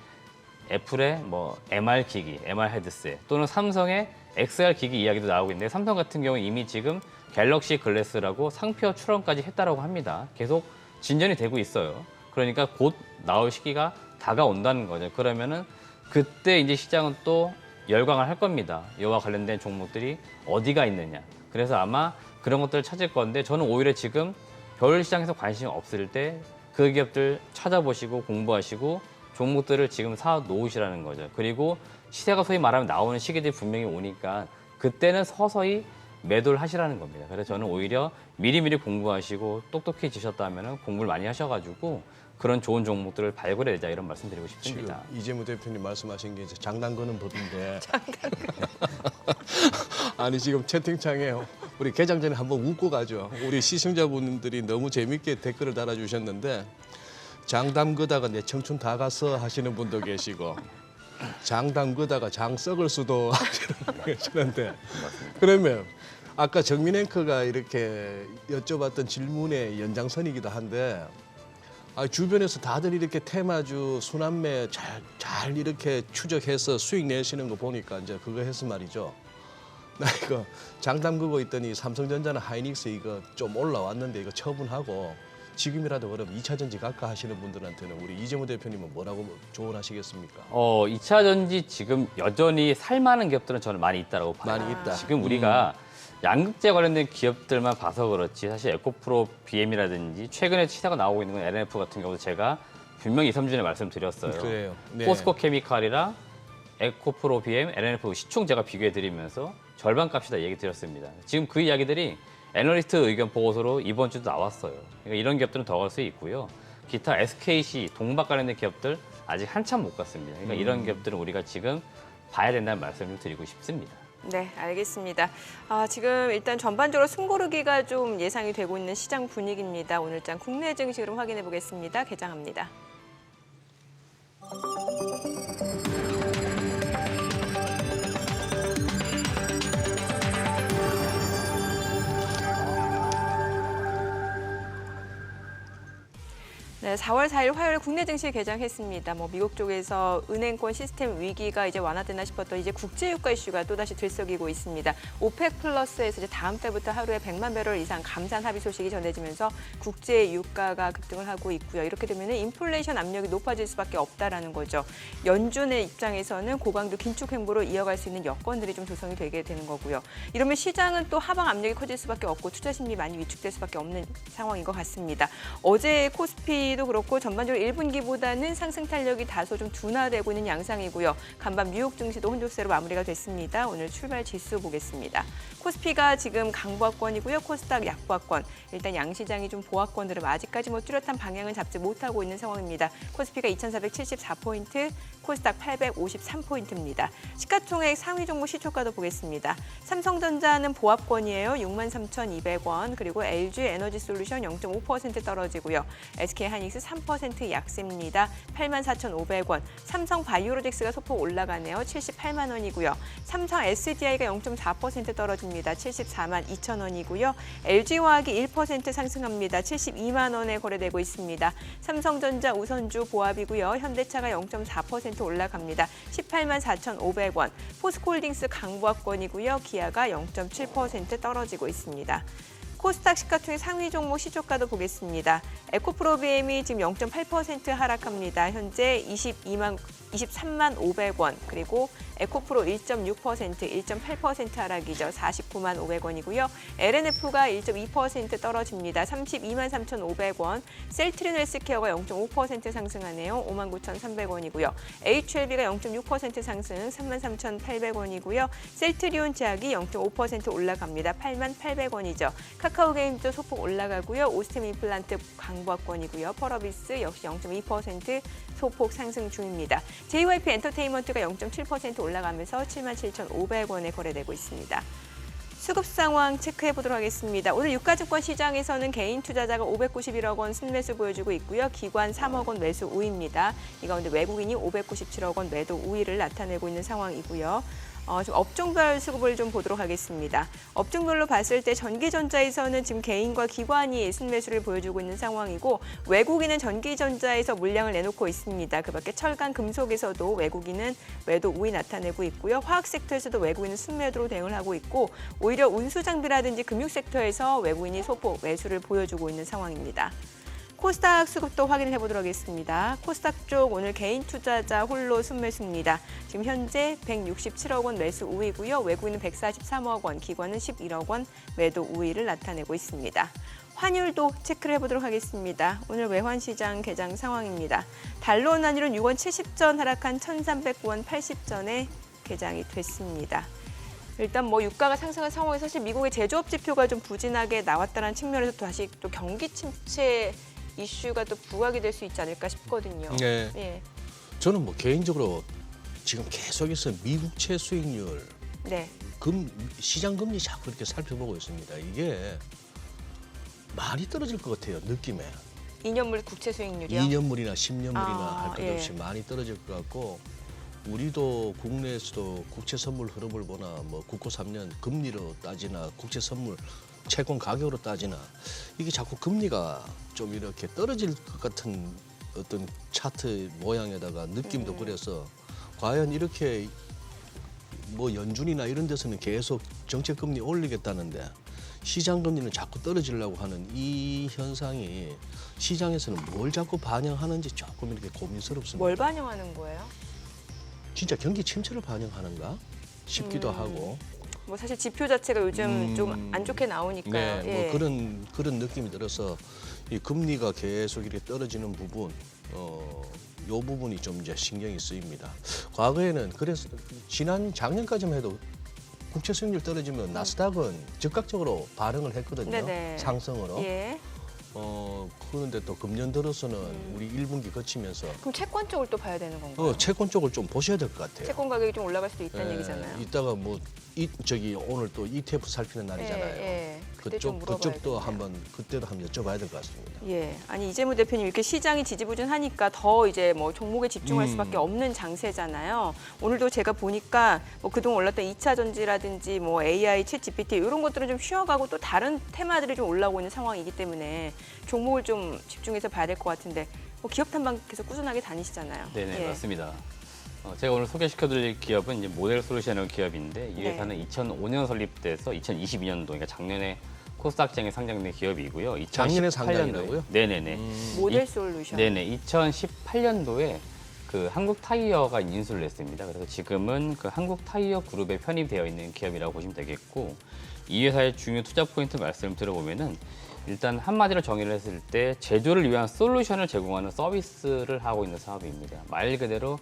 애플의 뭐 MR 기기, MR 헤드셋 또는 삼성의 XR 기기 이야기도 나오고 있는데 삼성 같은 경우 이미 지금 갤럭시 글래스라고 상표 출원까지 했다라고 합니다. 계속 진전이 되고 있어요. 그러니까 곧 나올 시기가 다가온다는 거죠. 그러면은 그때 이제 시장은 또 열광을 할 겁니다. 이와 관련된 종목들이 어디가 있느냐. 그래서 아마 그런 것들을 찾을 건데 저는 오히려 지금 별 시장에서 관심이 없을 때 그 기업들 찾아보시고 공부하시고 종목들을 지금 사 놓으시라는 거죠. 그리고 시세가 소위 말하면 나오는 시기들이 분명히 오니까 그때는 서서히 매도를 하시라는 겁니다. 그래서 저는 오히려 미리미리 공부하시고 똑똑해지셨다면 공부를 많이 하셔가지고 그런 좋은 종목들을 발굴해내자 이런 말씀드리고 싶습니다. 지금 이재무 대표님 말씀하신 게 이제 장단 거는 법인데. 아니 지금 채팅창에 우리 개장 전에 한번 웃고 가죠. 우리 시청자분들이 너무 재밌게 댓글을 달아주셨는데 장 담그다가 내 청춘 다 갔어 하시는 분도 계시고 장 담그다가 장 썩을 수도 하시는데 그러면 아까 정민 앵커가 이렇게 여쭤봤던 질문의 연장선이기도 한데 주변에서 다들 이렇게 테마주 순환매 잘 이렇게 추적해서 수익 내시는 거 보니까 이제 그거 해서 말이죠. 나 이거 장 담그고 있더니 삼성전자나 하이닉스 이거 좀 올라왔는데 이거 처분하고 지금이라도 그럼 2차 전지 갈까 하시는 분들한테는 우리 이재무 대표님은 뭐라고 조언하시겠습니까? 2차 전지 지금 여전히 살만한 기업들은 저는 많이 있다라고 봐요. 많이 있다. 지금 우리가 양극재 관련된 기업들만 봐서 그렇지 사실 에코프로 BM이라든지 최근에 시세가 나오고 있는 건 LNF 같은 경우도 제가 분명히 2, 3주 전에 말씀드렸어요. 그래요. 네. 포스코 케미칼이랑 에코프로 BM, LNF 시총 제가 비교해드리면서 절반값이다 얘기 드렸습니다. 지금 그 이야기들이 애널리스트 의견 보고서로 이번 주도 나왔어요. 그러니까 이런 기업들은 더 갈 수 있고요. 기타 SKC, 동박 관련된 기업들 아직 한참 못 갔습니다. 그러니까 이런 기업들은 우리가 지금 봐야 된다는 말씀을 드리고 싶습니다. 네, 알겠습니다. 지금 일단 전반적으로 숨고르기가 좀 예상이 되고 있는 시장 분위기입니다. 오늘 장 국내 증시 흐름 확인해 보겠습니다. 개장합니다. 네, 4월 4일 화요일 국내 증시 개장했습니다. 미국 쪽에서 은행권 시스템 위기가 이제 완화되나 싶었던 이제 국제 유가 이슈가 또다시 들썩이고 있습니다. 오펙 플러스에서 이제 다음 달부터 하루에 100만 배럴 이상 감산 합의 소식이 전해지면서 국제 유가가 급등을 하고 있고요. 이렇게 되면 인플레이션 압력이 높아질 수밖에 없다라는 거죠. 연준의 입장에서는 고강도 긴축 행보로 이어갈 수 있는 여건들이 좀 조성이 되게 되는 거고요. 이러면 시장은 또 하방 압력이 커질 수밖에 없고 투자 심리 많이 위축될 수밖에 없는 상황인 것 같습니다. 어제 코스피 도 그렇고 전반적으로 1분기보다는 상승 탄력이 다소 좀 둔화되고 있는 양상이고요. 간밤 뉴욕 증시도 혼조세로 마무리가 됐습니다. 오늘 출발 지수 보겠습니다. 코스피가 지금 강보합권이고요. 코스닥 약보합권. 일단 양시장이 좀 보합권들은 아직까지 뚜렷한 방향은 잡지 못하고 있는 상황입니다. 코스피가 2,474포인트, 코스닥 853포인트입니다. 시가총액 상위 종목 시초가도 보겠습니다. 삼성전자는 보합권이에요. 63,200원. 그리고 LG 에너지솔루션 0.5% 떨어지고요. SK 하이닉스 3% 약세입니다. 84,500원. 삼성 바이오로직스가 소폭 올라가네요. 78만 원이고요. 삼성 SDI가 0.4% 떨어집니다. 74만 2천 원이고요. LG화학이 1% 상승합니다. 72만 원에 거래되고 있습니다. 삼성전자 우선주 보합이고요. 현대차가 0.4% 올라갑니다. 18만 4,500원. 포스코홀딩스 강보합권이고요. 기아가 0.7% 떨어지고 있습니다. 코스닥 시가총액 상위 종목 시초가도 보겠습니다. 에코프로비엠이 지금 0.8% 하락합니다. 현재 23만 500원. 그리고 에코프로 1.6%, 1.8% 하락이죠. 49만 500원이고요. LNF가 1.2% 떨어집니다. 32만 3,500원. 셀트린 헬스케어가 0.5% 상승하네요. 59,300원이고요. HLB가 0.6% 상승, 33,800원이고요. 셀트리온 제약이 0.5% 올라갑니다. 8만 800원이죠. 카카오게임즈도 소폭 올라가고요. 오스템 임플란트 강보합권이고요. 펄어비스 역시 0.2% 소폭 상승 중입니다. JYP 엔터테인먼트가 0.7% 올라가면서 77,500원에 거래되고 있습니다. 수급 상황 체크해 보도록 하겠습니다. 오늘 유가증권 시장에서는 개인 투자자가 591억 원 순매수 보여주고 있고요. 기관 3억 원 매수 우위입니다. 이 가운데 외국인이 597억 원 매도 우위를 나타내고 있는 상황이고요. 좀 업종별 수급을 좀 보도록 하겠습니다. 업종별로 봤을 때 전기전자에서는 지금 개인과 기관이 순매수를 보여주고 있는 상황이고 외국인은 전기전자에서 물량을 내놓고 있습니다. 그밖에 철강, 금속에서도 외국인은 매도 우위 나타내고 있고요. 화학 섹터에서도 외국인은 순매도로 대응을 하고 있고 오히려 운수장비라든지 금융섹터에서 외국인이 소폭 매수를 보여주고 있는 상황입니다. 코스닥 수급도 확인해 보도록 하겠습니다. 코스닥 쪽 오늘 개인 투자자 홀로 순매수입니다. 지금 현재 167억 원 매수 우위고요. 외국인은 143억 원, 기관은 11억 원 매도 우위를 나타내고 있습니다. 환율도 체크를 해보도록 하겠습니다. 오늘 외환시장 개장 상황입니다. 달러 원 환율은 6원 70전 하락한 1,309원 80전에 개장이 됐습니다. 일단 뭐 유가가 상승한 상황에 사실 미국의 제조업 지표가 좀 부진하게 나왔다는 측면에서 다시 또 경기 침체 이슈가 또 부각이 될 수 있지 않을까 싶거든요. 네. 예. 저는 뭐 개인적으로 지금 계속해서 미국채 수익률, 네. 시장 금리 자꾸 이렇게 살펴보고 있습니다. 이게 많이 떨어질 것 같아요, 느낌에. 2년물 국채 수익률이요? 2년물이나 10년물이나 아, 할 것 없이 많이 떨어질 것 같고, 우리도 국내에서도 국채 선물 흐름을 보나 뭐 국고 3년 금리로 따지나 국채 선물 채권 가격으로 따지나 이게 자꾸 금리가 좀 이렇게 떨어질 것 같은 어떤 차트 모양에다가 느낌도 그래서 과연 이렇게 뭐 연준이나 이런 데서는 계속 정책 금리 올리겠다는데 시장 금리는 자꾸 떨어지려고 하는 이 현상이 시장에서는 뭘 자꾸 반영하는지 조금 이렇게 고민스럽습니다. 뭘 반영하는 거예요? 진짜 경기 침체를 반영하는가 싶기도 하고. 뭐 사실 지표 자체가 요즘 좀 안 좋게 나오니까요. 네, 뭐 그런 느낌이 들어서 이 금리가 계속 이렇게 떨어지는 부분, 요 부분이 좀 이제 신경이 쓰입니다. 과거에는 그래서 작년까지만 해도 국채 수익률 떨어지면 나스닥은 즉각적으로 반응을 했거든요. 네네. 상승으로. 예. 그런데 또 금년 들어서는 우리 1분기 거치면서 그럼 채권 쪽을 또 봐야 되는 건가요? 채권 쪽을 좀 보셔야 될 것 같아요. 채권 가격이 좀 올라갈 수도 있다는 예, 얘기잖아요. 이따가 뭐 오늘 또 ETF 살피는 날이잖아요. 예. 그때 좀 그쪽도 물어봐야겠네요. 그때도 한번 여쭤봐야 될 것 같습니다. 예, 아니 이재무 대표님 이렇게 시장이 지지부진하니까 더 이제 뭐 종목에 집중할 수밖에 없는 장세잖아요. 오늘도 제가 보니까 뭐 그동안 올랐던 2차 전지라든지 뭐 AI, 챗 GPT 이런 것들은 좀 쉬어가고 또 다른 테마들이 좀 올라오고 있는 상황이기 때문에 종목을 좀 집중해서 봐야 될 것 같은데 뭐 기업 탐방 계속 꾸준하게 다니시잖아요. 네네, 예. 맞습니다. 제가 오늘 소개시켜드릴 기업은 이제 모델 솔루션이라는 기업인데 이 네. 회사는 2005년 설립돼서 2022년도, 그러니까 작년에 코스닥장에 상장된 기업이고요. 2018년도에, 작년에 상장이라고요? 네네네. 모델 솔루션. 네네. 2018년도에 그 한국 타이어가 인수를 했습니다. 그래서 지금은 그 한국 타이어 그룹에 편입되어 있는 기업이라고 보시면 되겠고, 이 회사의 중요 투자 포인트 말씀을 들어보면은 일단 한마디로 정의를 했을 때 제조를 위한 솔루션을 제공하는 서비스를 하고 있는 사업입니다. 말 그대로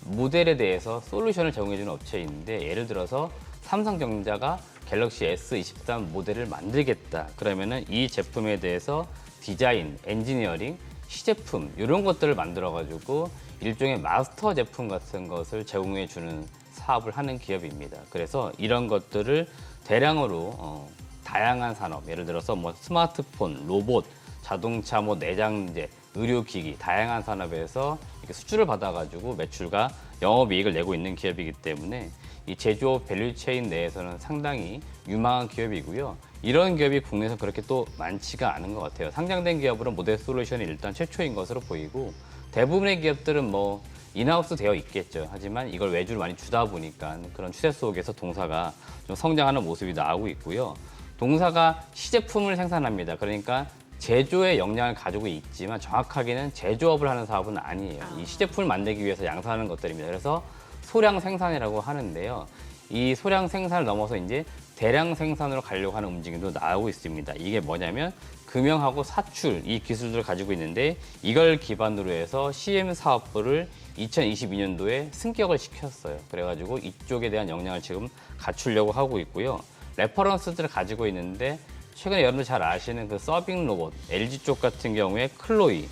모델에 대해서 솔루션을 제공해주는 업체인데, 예를 들어서 삼성전자가 갤럭시 S23 모델을 만들겠다. 그러면은 이 제품에 대해서 디자인, 엔지니어링, 시제품 이런 것들을 만들어가지고 일종의 마스터 제품 같은 것을 제공해주는 사업을 하는 기업입니다. 그래서 이런 것들을 대량으로 다양한 산업, 예를 들어서 뭐 스마트폰, 로봇, 자동차, 뭐 내장재, 의료기기, 다양한 산업에서 이렇게 수주를 받아가지고 매출과 영업이익을 내고 있는 기업이기 때문에 이 제조업 밸류체인 내에서는 상당히 유망한 기업이고요. 이런 기업이 국내에서 그렇게 또 많지가 않은 것 같아요. 상장된 기업으로 모델 솔루션이 일단 최초인 것으로 보이고, 대부분의 기업들은 뭐 인하우스 되어 있겠죠. 하지만 이걸 외주를 많이 주다 보니까 그런 추세 속에서 동사가 좀 성장하는 모습이 나오고 있고요. 동사가 시제품을 생산합니다. 그러니까 제조의 역량을 가지고 있지만 정확하게는 제조업을 하는 사업은 아니에요. 이 시제품을 만들기 위해서 양산하는 것들입니다. 그래서 소량 생산이라고 하는데요. 이 소량 생산을 넘어서 이제 대량 생산으로 가려고 하는 움직임도 나오고 있습니다. 이게 뭐냐면 금형하고 사출, 이 기술들을 가지고 있는데 이걸 기반으로 해서 CM 사업부를 2022년도에 승격을 시켰어요. 그래가지고 이쪽에 대한 역량을 지금 갖추려고 하고 있고요. 레퍼런스들을 가지고 있는데 최근에 여러분들 잘 아시는 그 서빙 로봇, LG 쪽 같은 경우에 클로이,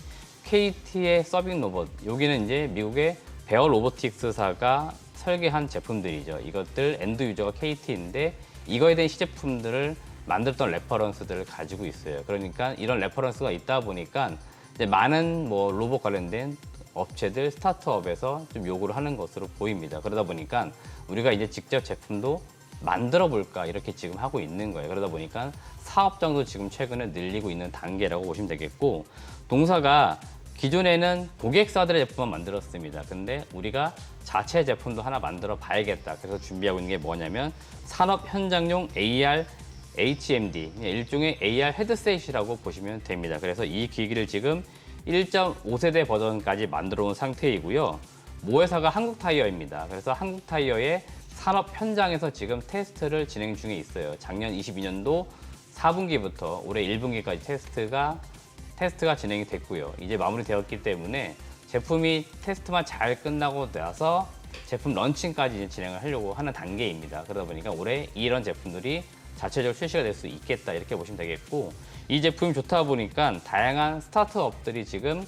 KT의 서빙 로봇, 여기는 이제 미국의 베어 로보틱스사가 설계한 제품들이죠. 이것들 엔드 유저가 KT인데 이거에 대한 시제품들을 만들었던 레퍼런스들을 가지고 있어요. 그러니까 이런 레퍼런스가 있다 보니까 이제 많은 뭐 로봇 관련된 업체들, 스타트업에서 좀 요구를 하는 것으로 보입니다. 그러다 보니까 우리가 이제 직접 제품도 만들어 볼까 이렇게 지금 하고 있는 거예요. 그러다 보니까 사업장도 지금 최근에 늘리고 있는 단계라고 보시면 되겠고, 동사가 기존에는 고객사들의 제품만 만들었습니다. 근데 우리가 자체 제품도 하나 만들어 봐야겠다. 그래서 준비하고 있는 게 뭐냐면 산업 현장용 AR HMD, 일종의 AR 헤드셋이라고 보시면 됩니다. 그래서 이 기기를 지금 1.5세대 버전까지 만들어 온 상태이고요. 모회사가 한국타이어입니다. 그래서 한국타이어의 산업 현장에서 지금 테스트를 진행 중에 있어요. 작년 22년도 4분기부터 올해 1분기까지 테스트가 진행이 됐고요. 이제 마무리되었기 때문에 제품이 테스트만 잘 끝나고 나서 제품 런칭까지 이제 진행을 하려고 하는 단계입니다. 그러다 보니까 올해 이런 제품들이 자체적으로 출시가 될 수 있겠다 이렇게 보시면 되겠고, 이 제품이 좋다 보니까 다양한 스타트업들이 지금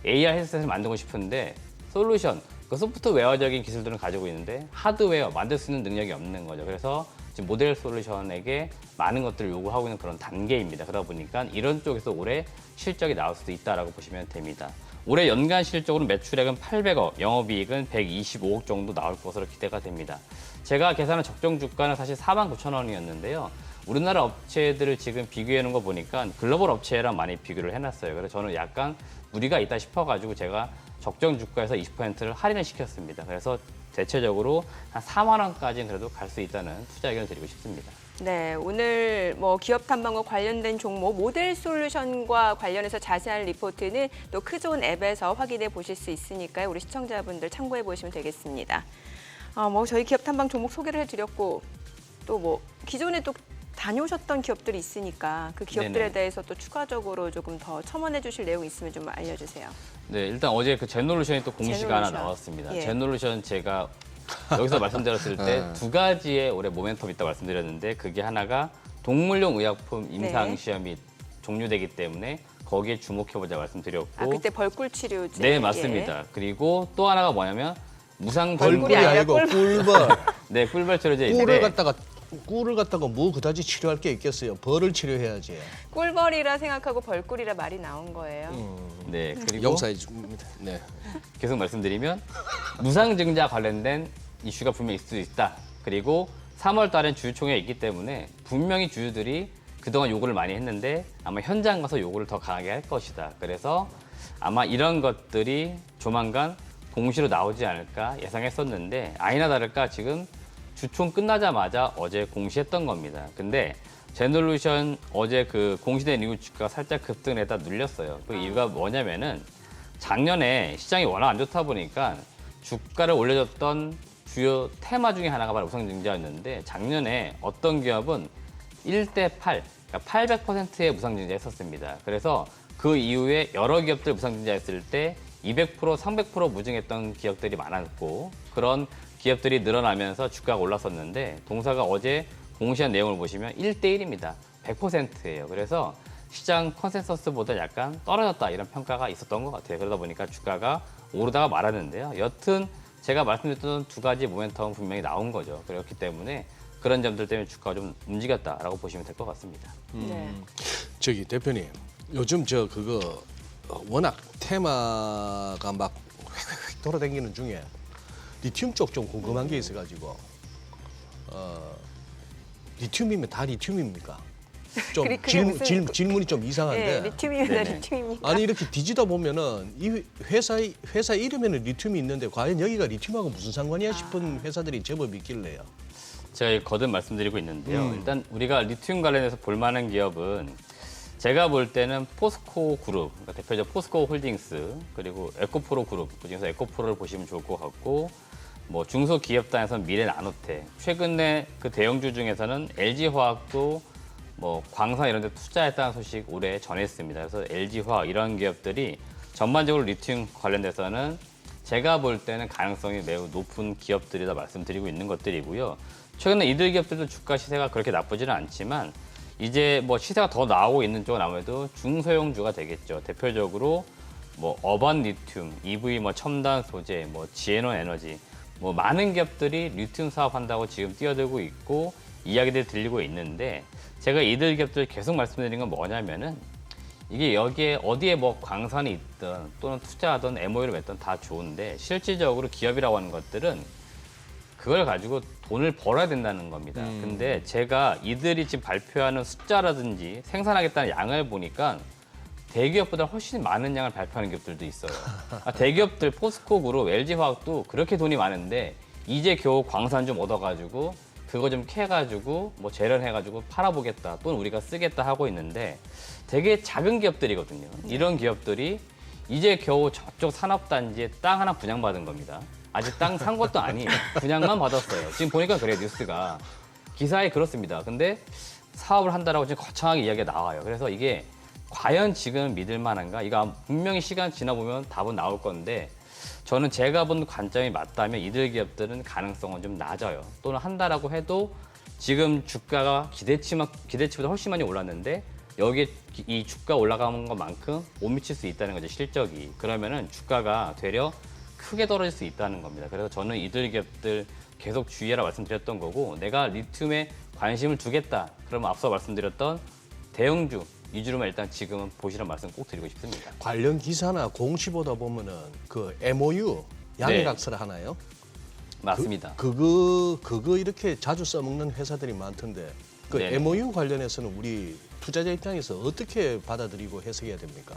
AR 헤드셋을 만들고 싶은데 솔루션, 그 소프트웨어적인 기술들은 가지고 있는데 하드웨어 만들 수 있는 능력이 없는 거죠. 그래서 지금 모델 솔루션에게 많은 것들을 요구하고 있는 그런 단계입니다. 그러다 보니까 이런 쪽에서 올해 실적이 나올 수도 있다라고 보시면 됩니다. 올해 연간 실적으로 매출액은 800억, 영업이익은 125억 정도 나올 것으로 기대가 됩니다. 제가 계산한 적정 주가는 사실 49,000원이었는데요. 우리나라 업체들을 지금 비교해 놓은 거 보니까 글로벌 업체랑 많이 비교를 해놨어요. 그래서 저는 약간 무리가 있다 싶어가지고 제가 적정 주가에서 20%를 할인을 시켰습니다. 그래서 대체적으로 한 4만 원까지는 그래도 갈 수 있다는 투자 의견을 드리고 싶습니다. 네, 오늘 뭐 기업 탐방과 관련된 종목 모델 솔루션과 관련해서 자세한 리포트는 또 크존 앱에서 확인해 보실 수 있으니까요. 우리 시청자분들 참고해 보시면 되겠습니다. 뭐 저희 기업 탐방 종목 소개를 해드렸고 또 뭐 기존에 또 다녀오셨던 기업들이 있으니까 그 기업들에 네네. 대해서 또 추가적으로 조금 더 첨언해 주실 내용 있으면 좀 알려주세요. 네, 일단 어제 그 제놀루션이 또 공시가 하나 제놀루션. 나왔습니다. 예. 제놀루션 제가 여기서 말씀드렸을 때 두 가지의 올해 모멘텀이 있다고 말씀드렸는데, 그게 하나가 동물용 의약품 임상 시험이 종료되기 때문에 거기에 주목해보자 말씀드렸고, 그때 벌꿀 치료제. 네, 맞습니다. 그리고 또 하나가 뭐냐면 무상 벌꿀이 벌꿀이 아니라 아니고 꿀벌. 네, 꿀벌 치료제 꿀을 갖다가 뭐 그다지 치료할 게 있겠어요. 벌을 치료해야지. 꿀벌이라 생각하고 벌꿀이라 말이 나온 거예요. 네, 그리고 용서해 줍니다. 네. 계속 말씀드리면 무상증자 관련된 이슈가 분명히 있을 수 있다. 그리고 3월 달엔 주주총회가 있기 때문에 분명히 주주들이 그동안 요구를 많이 했는데 아마 현장 가서 요구를 더 강하게 할 것이다. 그래서 아마 이런 것들이 조만간 공시로 나오지 않을까 예상했었는데, 아니나 다를까 지금 주총 끝나자마자 어제 공시했던 겁니다. 근데 제놀루션 어제 그 공시된 이후 주가가 살짝 급등했다 눌렸어요. 그 이유가 뭐냐면은 작년에 시장이 워낙 안 좋다 보니까 주가를 올려줬던 주요 테마 중에 하나가 바로 무상증자였는데, 작년에 어떤 기업은 1대 8, 그러니까 800%의 무상증자 했었습니다. 그래서 그 이후에 여러 기업들 무상증자했을 때 200%, 300% 무증했던 기업들이 많았고, 그런 기업들이 늘어나면서 주가가 올랐었는데, 동사가 어제 공시한 내용을 보시면 1대1입니다. 100%예요. 그래서 시장 컨센서스보다 약간 떨어졌다 이런 평가가 있었던 것 같아요. 그러다 보니까 주가가 오르다가 말았는데요. 여튼 제가 말씀드렸던 두 가지 모멘텀은 분명히 나온 거죠. 그렇기 때문에 그런 점들 때문에 주가가 좀 움직였다라고 보시면 될 것 같습니다. 네. 저기 대표님, 요즘 저 그거 워낙 테마가 막 휙휙 돌아다니는 중에 리튬 쪽 좀 궁금한 게 있어가지고 리튬이면 다 리튬입니까? 좀 그게 무슨 질문이 좀 이상한데. 네, 리튬입니다. 네네. 리튬입니까? 아니 이렇게 뒤지다 보면은 이 회사 이름에는 리튬이 있는데 과연 여기가 리튬하고 무슨 상관이야 싶은 회사들이 제법 있길래요. 제가 거듭 말씀드리고 있는데요. 일단 우리가 리튬 관련해서 볼 만한 기업은 제가 볼 때는 포스코 그룹, 그러니까 대표적 포스코 홀딩스, 그리고 에코프로 그룹, 그중에서 에코프로를 보시면 좋을 것 같고, 뭐 중소기업단에서는 미래나노텍, 최근에 그 대형주 중에서는 LG화학도 뭐 광산 이런 데 투자했다는 소식 올해 전했습니다. 그래서 LG화학 이런 기업들이 전반적으로 리튬 관련돼서는 제가 볼 때는 가능성이 매우 높은 기업들이다 말씀드리고 있는 것들이고요. 최근에 이들 기업들도 주가 시세가 그렇게 나쁘지는 않지만 이제 뭐 시세가 더 나오고 있는 쪽은 아무래도 중소형주가 되겠죠. 대표적으로 뭐 어반 리튬, EV 뭐 첨단 소재, 뭐 지에논 에너지, 뭐 많은 기업들이 리튬 사업한다고 지금 뛰어들고 있고 이야기들 들리고 있는데, 제가 이들 기업들 계속 말씀드린 건 뭐냐면은 이게 여기에 어디에 뭐 광산이 있든 또는 투자하든 MOU를 맺든 다 좋은데, 실질적으로 기업이라고 하는 것들은 그걸 가지고 돈을 벌어야 된다는 겁니다. 근데 제가 이들이 지금 발표하는 숫자라든지 생산하겠다는 양을 보니까 대기업보다 훨씬 많은 양을 발표하는 기업들도 있어요. 대기업들 포스코 그룹, LG화학도 그렇게 돈이 많은데 이제 겨우 광산 좀 얻어가지고 그거 좀 캐가지고 뭐 재련해가지고 팔아보겠다 또는 우리가 쓰겠다 하고 있는데, 되게 작은 기업들이거든요. 이런 기업들이 이제 겨우 저쪽 산업단지에 땅 하나 분양받은 겁니다. 아직 땅 산 것도 아니에요. 분양만 받았어요. 지금 보니까 그래요, 뉴스가. 기사에 그렇습니다. 근데 사업을 한다라고 지금 거창하게 이야기가 나와요. 그래서 이게 과연 지금 믿을 만한가? 이거 분명히 시간 지나보면 답은 나올 건데 저는 제가 본 관점이 맞다면 이들 기업들은 가능성은 좀 낮아요. 또는 한다라고 해도 지금 주가가 기대치보다 훨씬 많이 올랐는데 여기에 이 주가 올라가는 것만큼 못 미칠 수 있다는 거죠, 실적이. 그러면은 주가가 되려 크게 떨어질 수 있다는 겁니다. 그래서 저는 이들 기업들 계속 주의하라 말씀드렸던 거고 내가 리튬에 관심을 두겠다. 그러면 앞서 말씀드렸던 대형주 위주로만 일단 지금은 보시라는 말씀 꼭 드리고 싶습니다. 관련 기사나 공시 보다 보면은 그 MOU 양해각서를 하나요? 맞습니다. 그거 이렇게 자주 써먹는 회사들이 많던데 그 네네. MOU 관련해서는 우리 투자자 입장에서 어떻게 받아들이고 해석해야 됩니까?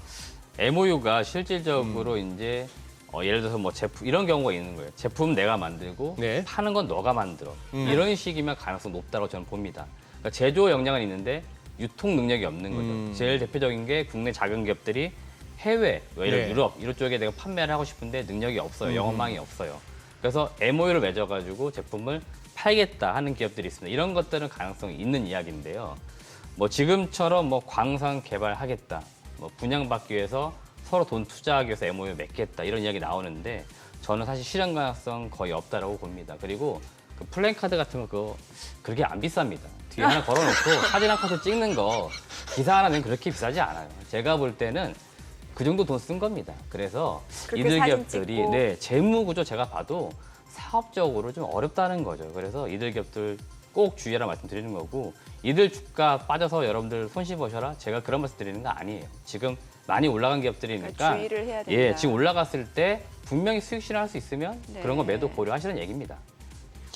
MOU가 실질적으로 이제 예를 들어서 뭐 제품 이런 경우가 있는 거예요. 제품 내가 만들고 네. 파는 건 너가 만들어. 이런 식이면 가능성 높다고 저는 봅니다. 그러니까 제조 역량은 있는데 유통 능력이 없는 거죠. 제일 대표적인 게 국내 작은 기업들이 해외, 예를 들어 네. 유럽 이런 쪽에 내가 판매를 하고 싶은데 능력이 없어요. 영업망이 없어요. 그래서 MOU를 맺어가지고 제품을 팔겠다 하는 기업들이 있습니다. 이런 것들은 가능성이 있는 이야기인데요. 뭐 지금처럼 뭐 광산 개발하겠다, 뭐 분양받기 위해서 서로 돈 투자하기 위해서 MOU 맺겠다 이런 이야기 나오는데 저는 사실 실현 가능성 거의 없다라고 봅니다. 그리고 그 플랜카드 같은 거 그거 그렇게 안 비쌉니다. 뒤에 하나 걸어놓고 사진 한 컷을 찍는 거 기사 하나 내면 그렇게 비싸지 않아요. 제가 볼 때는 그 정도 돈 쓴 겁니다. 그래서 그렇게 이들 사진 기업들이 찍고. 네, 재무 구조 제가 봐도 사업적으로 좀 어렵다는 거죠. 그래서 이들 기업들 꼭 주의하라 말씀드리는 거고 이들 주가 빠져서 여러분들 손실 보셔라 제가 그런 말씀 드리는 거 아니에요. 지금 많이 올라간 기업들이니까 그러니까 주의를 해야 된다. 예, 지금 올라갔을 때 분명히 수익 실현할 수 있으면 네. 그런 거 매도 고려하시는 얘기입니다.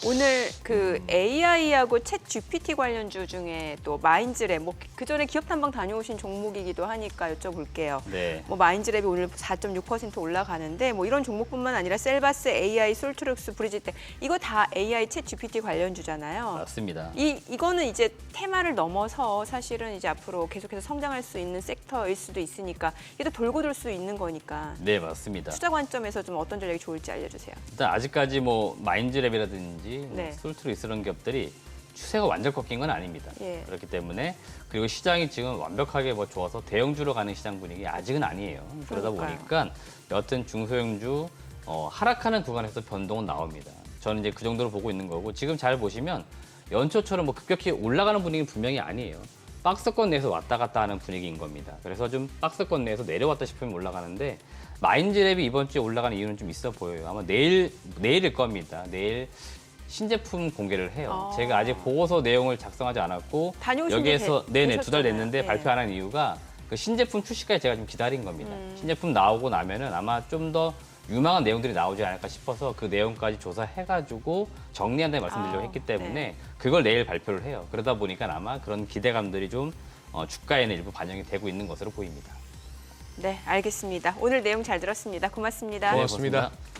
오늘 그 AI하고 챗 GPT 관련주 중에 또 마인즈랩, 뭐 그전에 기업 탐방 다녀오신 종목이기도 하니까 여쭤볼게요. 네. 뭐 마인즈랩이 오늘 4.6% 올라가는데 뭐 이런 종목뿐만 아니라 셀바스, AI, 솔트룩스, 브리지텍 이거 다 AI 챗 GPT 관련주잖아요. 맞습니다. 이거는 이제 테마를 넘어서 사실은 이제 앞으로 계속해서 성장할 수 있는 섹터일 수도 있으니까 이게 또 돌고 돌 수 있는 거니까 네, 맞습니다. 투자 관점에서 좀 어떤 전략이 좋을지 알려주세요. 일단 아직까지 뭐 마인즈랩이라든지 네. 솔트룩스 이런 기업들이 추세가 완전 꺾인 건 아닙니다. 예. 그렇기 때문에 그리고 시장이 지금 완벽하게 뭐 좋아서 대형주로 가는 시장 분위기 아직은 아니에요. 그러다 그러니까요. 보니까 여튼 중소형주 하락하는 구간에서 변동은 나옵니다. 저는 이제 그 정도로 보고 있는 거고 지금 잘 보시면 연초처럼 뭐 급격히 올라가는 분위기는 분명히 아니에요. 박스권 내에서 왔다 갔다 하는 분위기인 겁니다. 그래서 좀 박스권 내에서 내려왔다 싶으면 올라가는데 마인즈랩이 이번 주에 올라가는 이유는 좀 있어 보여요. 아마 내일일 겁니다. 내일 신제품 공개를 해요. 아. 제가 아직 보고서 내용을 작성하지 않았고 다녀오신 여기에서 지 네네 2달 되셨잖아요. 됐는데 네. 발표 안 한 이유가 그 신제품 출시까지 제가 좀 기다린 겁니다. 신제품 나오고 나면은 아마 좀 더 유망한 내용들이 나오지 않을까 싶어서 그 내용까지 조사해가지고 정리한다는 말씀드리려고 아, 했기 때문에 네. 그걸 내일 발표를 해요. 그러다 보니까 아마 그런 기대감들이 좀 주가에는 일부 반영이 되고 있는 것으로 보입니다. 네, 알겠습니다. 오늘 내용 잘 들었습니다. 고맙습니다. 고맙습니다. 고맙습니다.